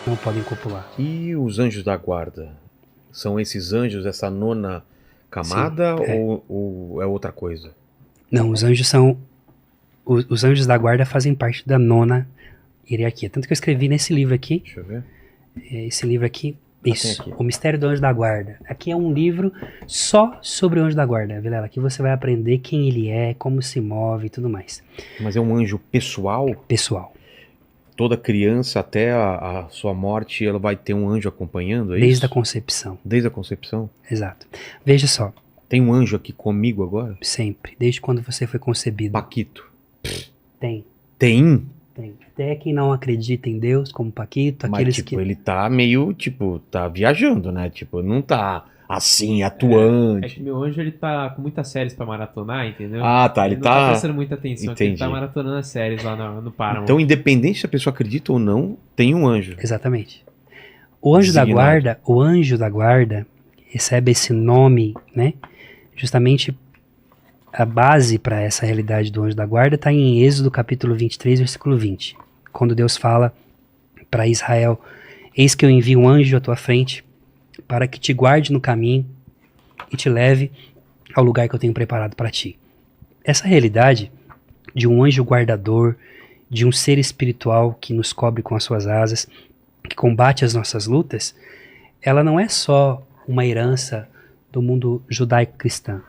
não podem copular. E os anjos da guarda? São esses anjos, essa nona Sim, camada é. ou é outra coisa? Não, os anjos são... Os anjos da guarda fazem parte da nona hierarquia. Tanto que eu escrevi nesse livro aqui, Deixa eu ver. esse livro aqui, Tem isso, aqui. O Mistério do Anjo da Guarda. Aqui é um livro só sobre o Anjo da Guarda, Vilela. Aqui você vai aprender quem ele é, como se move e tudo mais. Mas é um anjo pessoal? Pessoal, Toda criança até a sua morte, ela vai ter um anjo acompanhando, é desde a isso? concepção. Desde a concepção? Exato. Veja só, Tem um anjo aqui comigo agora? sempre, desde quando você foi concebido. Paquito. Tem. Tem? Tem. Até quem não acredita em Deus, como Paquito, Mas, aqueles tipo, que... ele tá meio, tipo, tá viajando, né? Tipo, não tá assim, atuante. É que meu anjo, ele tá com muitas séries pra maratonar, entendeu? Ah, tá, ele Ele não tá tá... prestando muita atenção, porque ele tá Entendi. maratonando as séries lá no Paramount. Então, independente se a pessoa acredita ou não, tem um anjo. Exatamente. O anjo da Designado. guarda, o anjo da guarda recebe esse nome, né? Justamente a base para essa realidade do anjo da guarda está em Êxodo capítulo 23, versículo 20. Quando Deus fala para Israel: eis que eu envio um anjo à tua frente para que te guarde no caminho e te leve ao lugar que eu tenho preparado para ti. Essa realidade de um anjo guardador, de um ser espiritual que nos cobre com as suas asas, que combate as nossas lutas, ela não é só uma herança do mundo judaico-cristão,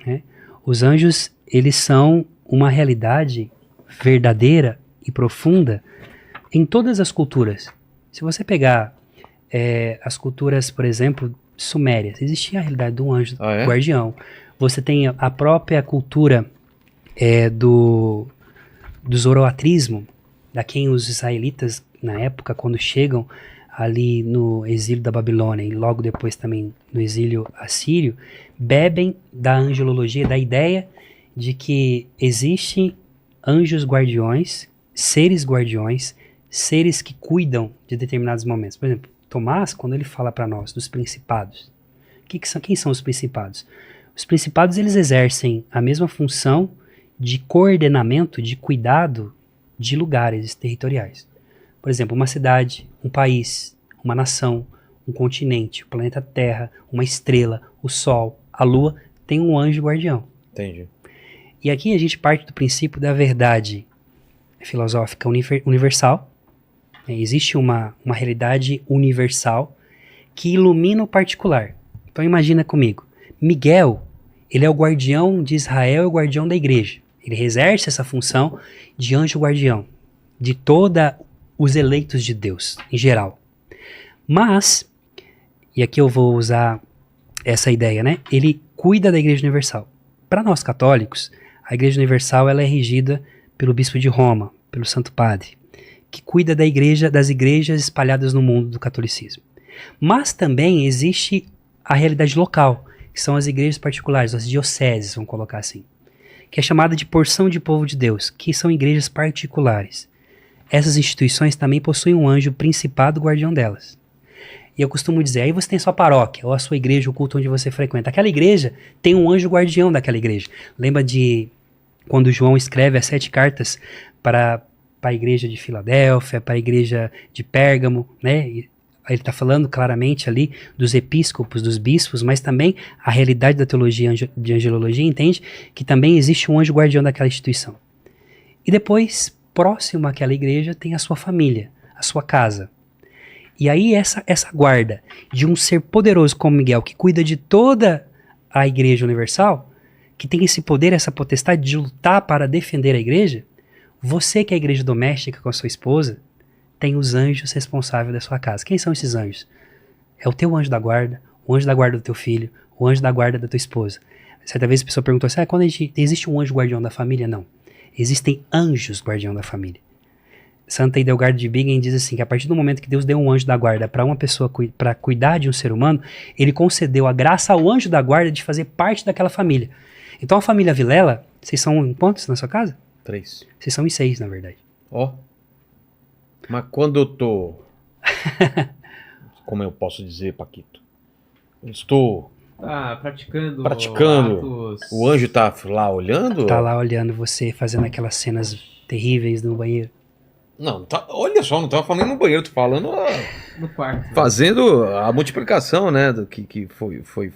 né? Os anjos, eles são uma realidade verdadeira e profunda em todas as culturas. Se você pegar as culturas, por exemplo, sumérias, existia a realidade do anjo guardião. Você tem a própria cultura do zoroatrismo, da quem os israelitas, na época, quando chegam ali no exílio da Babilônia e logo depois também no exílio assírio, bebem da angelologia, da ideia de que existem anjos guardiões, seres que cuidam de determinados momentos. Por exemplo, Tomás, quando ele fala para nós dos principados, quem são os principados? Os principados, eles exercem a mesma função de coordenamento, de cuidado de lugares territoriais. Por exemplo, uma cidade, um país, uma nação, um continente, o planeta Terra, uma estrela, o Sol, a Lua, tem um anjo guardião. Entendi. E aqui a gente parte do princípio da verdade filosófica universal. Existe uma realidade universal que ilumina o particular. Então imagina comigo, Miguel, ele é o guardião de Israel e o guardião da igreja. Ele exerce essa função de anjo guardião de todos os eleitos de Deus, em geral. Mas, e aqui eu vou usar essa ideia, né? Ele cuida da Igreja Universal. Para nós católicos, a Igreja Universal ela é regida pelo Bispo de Roma, pelo Santo Padre, que cuida da igreja, das igrejas espalhadas no mundo do catolicismo. Mas também existe a realidade local, que são as igrejas particulares, as dioceses, vamos colocar assim, que é chamada de porção de povo de Deus, que são igrejas particulares. Essas instituições também possuem um anjo principado guardião delas. E eu costumo dizer, aí você tem sua paróquia, ou a sua igreja, o culto onde você frequenta. Aquela igreja tem um anjo guardião daquela igreja. Lembra de quando João escreve as 7 cartas para a igreja de Filadélfia, para a igreja de Pérgamo, né? Ele está falando claramente ali dos episcopos, dos bispos, mas também a realidade da teologia de angelologia entende que também existe um anjo guardião daquela instituição. E depois, próximo àquela igreja, tem a sua família, a sua casa. E aí essa guarda de um ser poderoso como Miguel, que cuida de toda a igreja universal, que tem esse poder, essa potestade de lutar para defender a igreja, você que é a igreja doméstica com a sua esposa, tem os anjos responsáveis da sua casa. Quem são esses anjos? É o teu anjo da guarda, o anjo da guarda do teu filho, o anjo da guarda da tua esposa. Certa vez a pessoa perguntou assim, quando existe um anjo guardião da família? Não. Existem anjos guardião da família. Santa Idelgarda de Bingen diz assim, que a partir do momento que Deus deu um anjo da guarda para uma pessoa para cuidar de um ser humano, ele concedeu a graça ao anjo da guarda de fazer parte daquela família. Então a família Vilela, vocês são em quantos na sua casa? 3. Vocês são em 6, na verdade. Ó. Mas quando eu tô... Como eu posso dizer, Paquito? Eu estou... praticando atos... O anjo tá lá olhando? Tá lá olhando você, fazendo aquelas cenas terríveis no banheiro. Não, tá, olha só, não tava falando no banheiro, tô falando No quarto. fazendo a multiplicação, né? Do que foi. Foi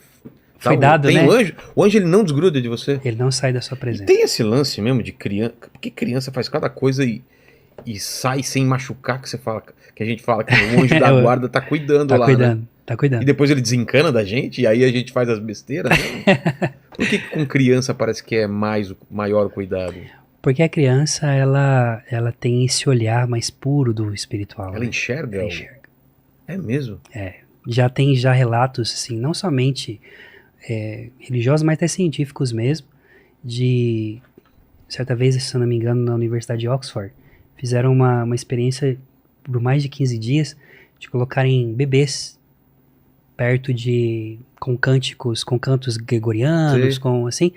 Tá, dado, tem né? o anjo ele não desgruda de você. Ele não sai da sua E presença. tem esse lance mesmo de criança. Porque criança faz cada coisa e sai sem machucar, que você fala, que a gente fala que o anjo da guarda tá cuidando Tá lá. cuidando, Né? tá E cuidando. depois ele desencana da gente, e aí a gente faz as besteiras. Né? Por que com criança parece que é maior o cuidado? Porque a criança, ela tem esse olhar mais puro do espiritual. Ela né? enxerga? Ela enxerga. É mesmo? Já tem relatos, assim, não somente religiosos, mas até científicos mesmo, de, certa vez, se eu não me engano, na Universidade de Oxford, fizeram uma experiência por mais de 15 dias de colocarem bebês perto com cantos gregorianos, Sim. com assim,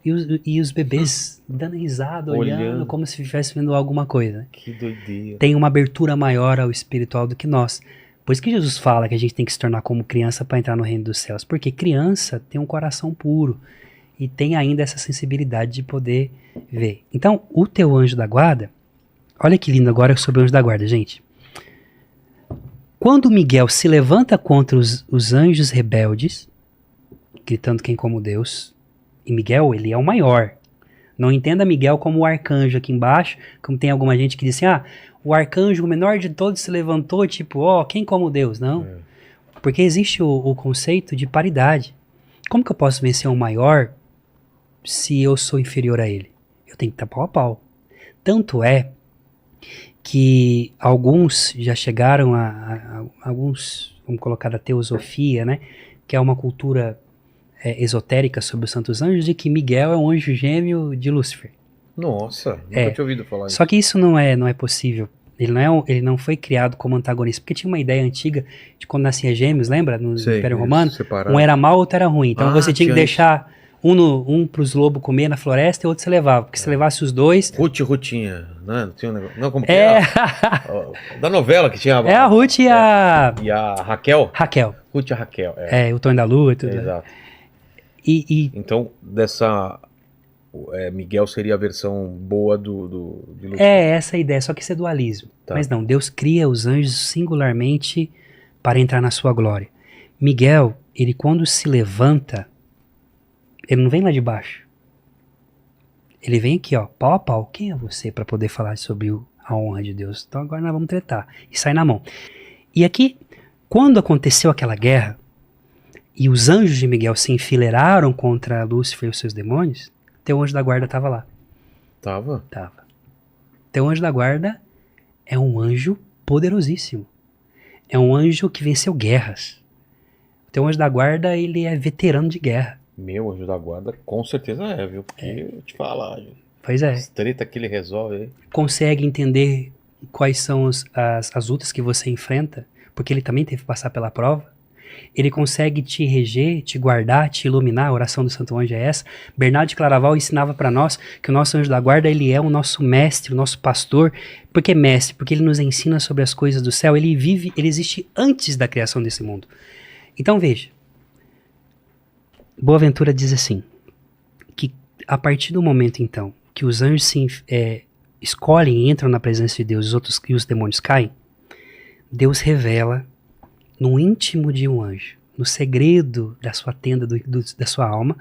e os bebês dando risada, olhando como se estivesse vendo alguma coisa. Que doideira. Tem uma abertura maior ao espiritual do que nós. Por isso que Jesus fala que a gente tem que se tornar como criança para entrar no reino dos céus. Porque criança tem um coração puro e tem ainda essa sensibilidade de poder ver. Então, o teu anjo da guarda, olha que lindo agora sobre o anjo da guarda, gente. Quando Miguel se levanta contra os anjos rebeldes, gritando quem como Deus, e Miguel, ele é o maior. Não entenda Miguel como o arcanjo aqui embaixo, como tem alguma gente que diz assim, o arcanjo, o menor de todos, se levantou, tipo, quem como Deus? Não. Porque existe o conceito de paridade. Como que eu posso vencer um maior se eu sou inferior a ele? Eu tenho que estar pau a pau. Tanto é que alguns já chegaram alguns, vamos colocar da teosofia, né? Que é uma cultura esotérica sobre os santos anjos, de que Miguel é um anjo gêmeo de Lúcifer. Nossa, nunca tinha ouvido falar isso. Só que isso não é possível. Ele não foi criado como antagonista, porque tinha uma ideia antiga de quando nascia gêmeos, lembra? No Império Romano, um era mau, outro era ruim. Então você tinha que deixar um pros lobos comer na floresta e outro você levava. Porque se levasse os dois... Ruth e Rutinha, né? Não tinha um negócio... Não, como que é? Da novela que tinha... É a Ruth e a... E a Raquel? Raquel. Ruth e a Raquel, o Tonho da Lua e tudo. Exato. Então, dessa... Miguel seria a versão boa de Lúcifer. Essa a ideia, só que isso é dualismo. Tá. Mas não, Deus cria os anjos singularmente para entrar na sua glória. Miguel, ele quando se levanta, ele não vem lá de baixo. Ele vem aqui, pau a pau. Quem é você para poder falar sobre a honra de Deus? Então agora nós vamos tretar. E sai na mão. E aqui, quando aconteceu aquela guerra, e os anjos de Miguel se enfileiraram contra Lúcifer e os seus demônios, teu anjo da guarda estava lá. Tava? Tava. Teu anjo da guarda é um anjo poderosíssimo. É um anjo que venceu guerras. Teu anjo da guarda, ele é veterano de guerra. Meu anjo da guarda, com certeza viu? Porque eu te falar, pois é. As treta que ele resolve aí. Consegue entender quais são as lutas que você enfrenta, porque ele também teve que passar pela prova. Ele consegue te reger, te guardar, te iluminar. A oração do Santo Anjo é essa. Bernardo de Claraval ensinava para nós que o nosso anjo da guarda, ele é o nosso mestre, o nosso pastor. Por que mestre? Porque ele nos ensina sobre as coisas do céu. Ele existe antes da criação desse mundo. Então veja, Boaventura diz assim, que a partir do momento então que os anjos escolhem e entram na presença de Deus e os demônios caem, Deus revela no íntimo de um anjo, no segredo da sua tenda, da sua alma,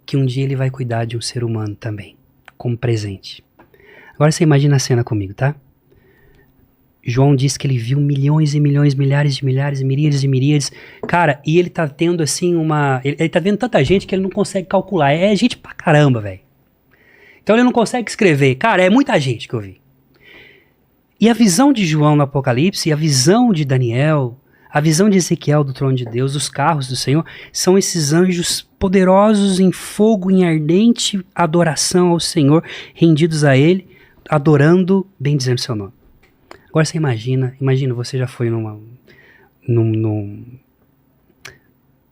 que um dia ele vai cuidar de um ser humano também, como presente. Agora você imagina a cena comigo, tá? João diz que ele viu milhões e milhões, milhares de milhares, miríades de miríades. Cara, e ele tá tendo assim ele tá vendo tanta gente que ele não consegue calcular. É gente pra caramba, velho. Então ele não consegue escrever. Cara, é muita gente que eu vi. E a visão de João no Apocalipse, e a visão de Daniel, a visão de Ezequiel do trono de Deus, dos carros do Senhor, são esses anjos poderosos em fogo, em ardente adoração ao Senhor, rendidos a Ele, adorando, bendizendo seu nome. Agora você imagina você já foi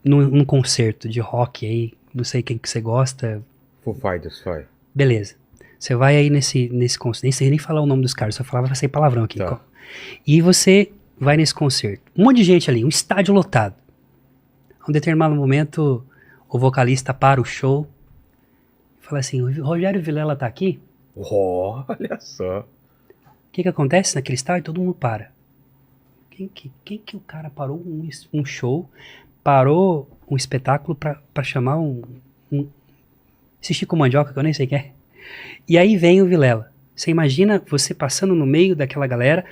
num concerto de rock aí, não sei quem que você gosta. Foo Fighters, vai. Beleza. Você vai aí nesse concerto, nem sei nem falar o nome dos caras, só falava vai sair palavrão aqui. Tá. E você vai nesse concerto. Um monte de gente ali, um estádio lotado. A um determinado momento, o vocalista para o show e fala assim, o Rogério Vilela tá aqui? Olha só. que acontece naquele estádio? Todo mundo para. Quem que o cara parou um show, parou um espetáculo pra chamar esse Chico Mandioca, que eu nem sei quem é. E aí vem o Vilela. Você imagina você passando no meio daquela galera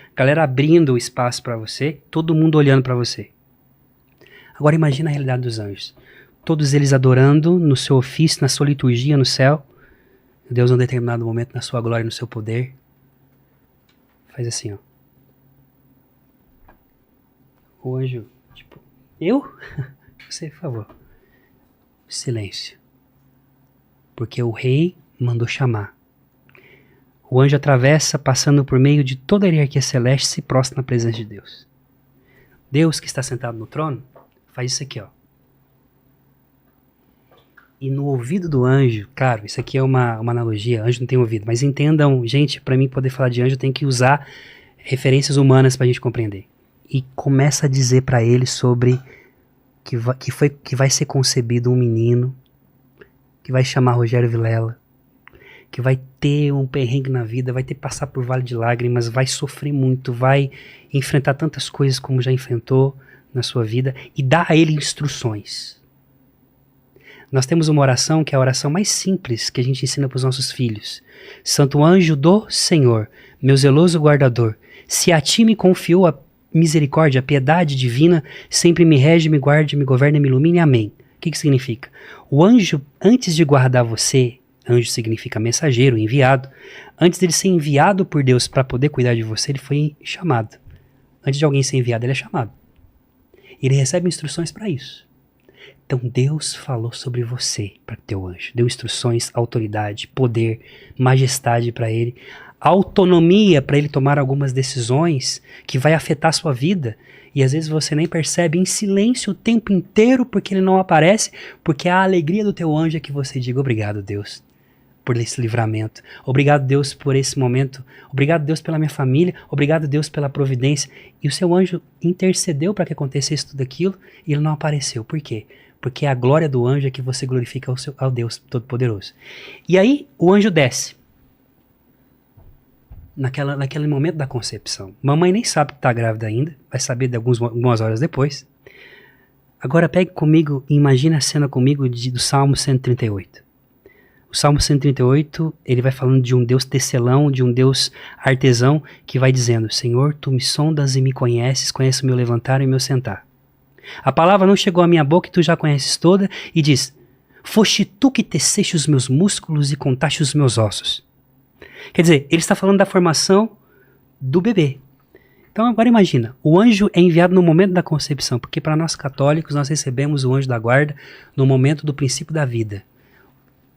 abrindo o espaço pra você, todo mundo olhando pra você. Agora imagina a realidade dos anjos. Todos eles adorando no seu ofício, na sua liturgia no céu. Deus, em um determinado momento, na sua glória e no seu poder, faz assim, ó. O anjo, tipo, eu? Você, por favor. Silêncio. Porque o rei mandou chamar. O anjo atravessa, passando por meio de toda a hierarquia celeste, se prostra na presença de Deus. Deus, que está sentado no trono, faz isso aqui, ó. E no ouvido do anjo, claro, isso aqui é uma analogia, anjo não tem ouvido, mas entendam, gente, para mim poder falar de anjo, eu tenho que usar referências humanas pra gente compreender. E começa a dizer para ele sobre que vai ser concebido um menino, que vai chamar Rogério Vilela, que vai ter um perrengue na vida, vai ter que passar por vale de lágrimas, vai sofrer muito, vai enfrentar tantas coisas como já enfrentou na sua vida, e dá a ele instruções. Nós temos uma oração que é a oração mais simples que a gente ensina para os nossos filhos. Santo anjo do Senhor, meu zeloso guardador, se a ti me confiou a misericórdia, a piedade divina, sempre me rege, me guarde, me governe, me ilumine. Amém. O que significa? O anjo, antes de guardar você, anjo significa mensageiro, enviado, antes dele ser enviado por Deus para poder cuidar de você, ele foi chamado. Antes de alguém ser enviado, ele é chamado. Ele recebe instruções para isso. Então Deus falou sobre você para o teu anjo. Deu instruções, autoridade, poder, majestade para ele. Autonomia para ele tomar algumas decisões que vai afetar a sua vida. E às vezes você nem percebe, em silêncio o tempo inteiro, porque ele não aparece, porque a alegria do teu anjo é que você diga obrigado, Deus, por esse livramento. Obrigado, Deus, por esse momento. Obrigado, Deus, pela minha família. Obrigado, Deus, pela providência. E o seu anjo intercedeu para que acontecesse tudo aquilo e ele não apareceu. Por quê? Porque a glória do anjo é que você glorifica ao Deus Todo-Poderoso. E aí o anjo desce. Naquele momento da concepção. Mamãe nem sabe que está grávida ainda. Vai saber de algumas horas depois. Agora pegue comigo e imagine a cena comigo do Salmo 138. O Salmo 138, ele vai falando de um Deus tecelão, de um Deus artesão, que vai dizendo: Senhor, tu me sondas e me conheces, conheces o meu levantar e o meu sentar. A palavra não chegou à minha boca e tu já conheces toda, e diz: foste tu que teceste os meus músculos e contaste os meus ossos. Quer dizer, ele está falando da formação do bebê. Então agora imagina, o anjo é enviado no momento da concepção, porque para nós católicos nós recebemos o anjo da guarda no momento do princípio da vida.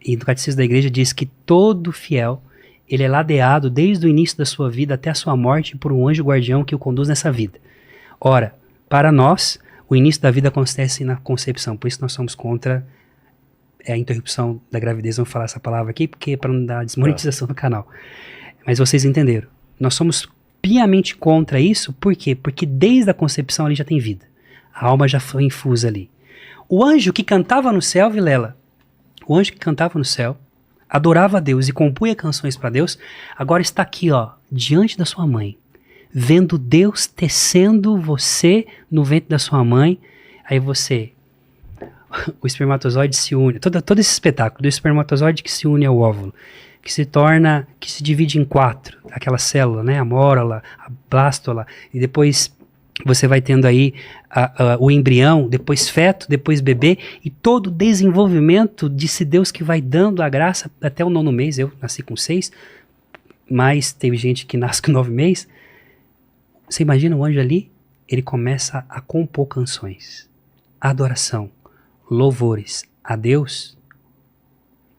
E no Catecismo da Igreja diz que todo fiel, ele é ladeado desde o início da sua vida até a sua morte por um anjo guardião que o conduz nessa vida. Ora, para nós, o início da vida acontece na concepção, por isso nós somos contra a interrupção da gravidez. Vamos falar essa palavra aqui, porque para não dar desmonetização no canal. Mas vocês entenderam. Nós somos piamente contra isso, por quê? Porque desde a concepção ali já tem vida. A alma já foi infusa ali. O anjo que cantava no céu, Vilela, o anjo que cantava no céu, adorava a Deus e compunha canções para Deus, agora está aqui, ó, diante da sua mãe, vendo Deus tecendo você no ventre da sua mãe. Aí você, o espermatozoide se une, todo esse espetáculo do espermatozoide que se une ao óvulo, que se divide em 4, aquela célula, né, a mórula, a blástula, e depois você vai tendo aí o embrião, depois feto, depois bebê, e todo o desenvolvimento desse Deus que vai dando a graça até o 9º mês. Eu nasci com 6, mas teve gente que nasce com 9 meses. Você imagina o anjo ali? Ele começa a compor canções, adoração, louvores a Deus,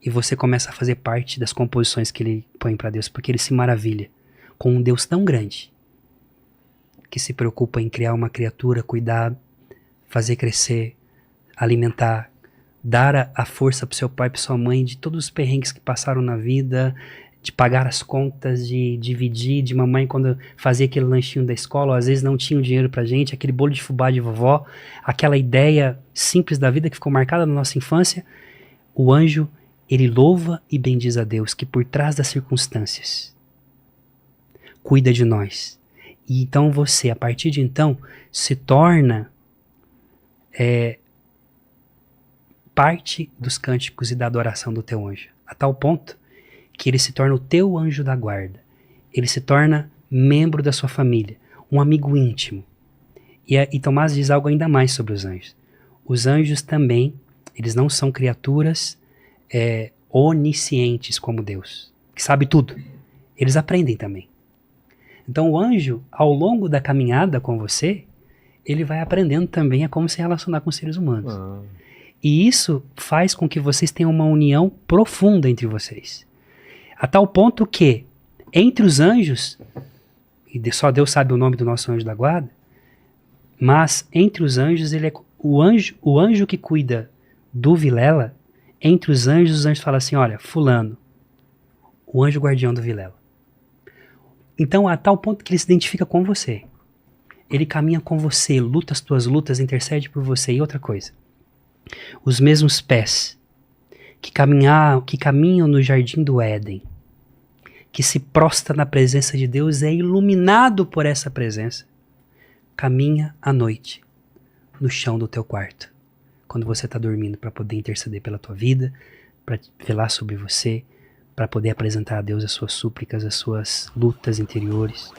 e você começa a fazer parte das composições que ele põe para Deus, porque ele se maravilha com um Deus tão grande, que se preocupa em criar uma criatura, cuidar, fazer crescer, alimentar, dar a força para seu pai e para sua mãe de todos os perrengues que passaram na vida, de pagar as contas, de dividir, de mamãe quando fazia aquele lanchinho da escola, ou às vezes não tinha o dinheiro pra gente, aquele bolo de fubá de vovó, aquela ideia simples da vida que ficou marcada na nossa infância. O anjo, ele louva e bendiz a Deus, que por trás das circunstâncias, cuida de nós. E então você, a partir de então, se torna parte dos cânticos e da adoração do teu anjo. A tal ponto que ele se torna o teu anjo da guarda. Ele se torna membro da sua família, um amigo íntimo. E Tomás diz algo ainda mais sobre os anjos. Os anjos também, eles não são criaturas oniscientes como Deus, que sabe tudo. Eles aprendem também. Então o anjo, ao longo da caminhada com você, ele vai aprendendo também a como se relacionar com os seres humanos. E isso faz com que vocês tenham uma união profunda entre vocês. A tal ponto que, entre os anjos, e só Deus sabe o nome do nosso anjo da guarda, mas entre os anjos, ele é o anjo que cuida do Vilela. Entre os anjos falam assim, olha, fulano, o anjo guardião do Vilela. Então, a tal ponto que ele se identifica com você. Ele caminha com você, luta as tuas lutas, intercede por você. E outra coisa, os mesmos pés que caminham no jardim do Éden, que se prostra na presença de Deus, é iluminado por essa presença, caminha à noite no chão do teu quarto, quando você está dormindo, para poder interceder pela tua vida, para velar sobre você, para poder apresentar a Deus as suas súplicas, as suas lutas interiores.